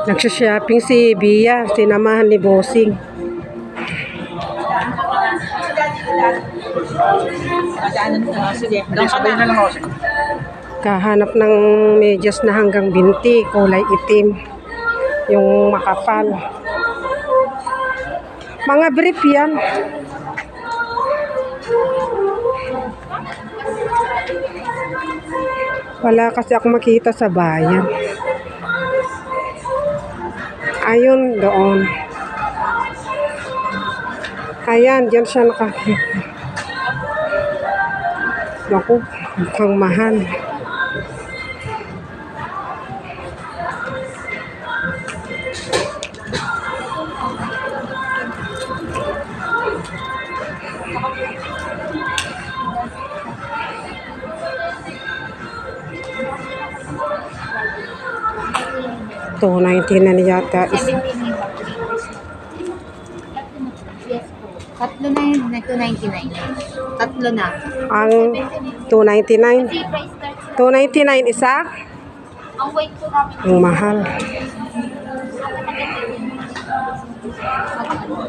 Nagsha-shopping si Bia, sinamahan ni Bossing. Kahanap ng medyas na hanggang binti, kulay itim. Yung makapal. Mga brief yan. Wala kasi ako makita sa bayan. Ayun, doon. Ayan, dyan siya nakakita. Naku, mukhang mahal. $2.99 na yata. Tatlo na yun, na $2.99. Tatlo na. Ang $2.99. $2.99 isa? Ang weight po namin. Ang mahal.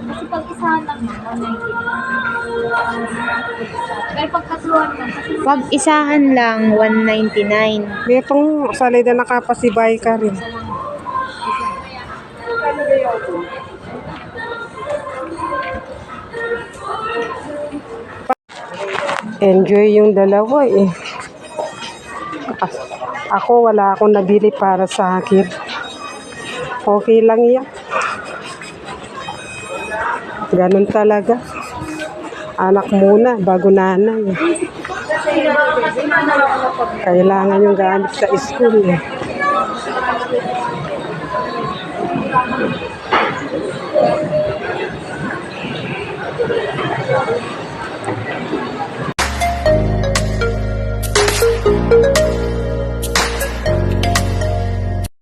Kasi pag isahan lang yun, $1.99. Pero pag tatluhan lang. Pag isahan lang, $1.99. Itong salida nakapasibay ka rin. Enjoy yung dalawa eh. Ako wala akong nabili para sa akin. Okay lang yan. Ganun talaga. Anak muna bago nanay. Kailangan yung gamit sa school eh.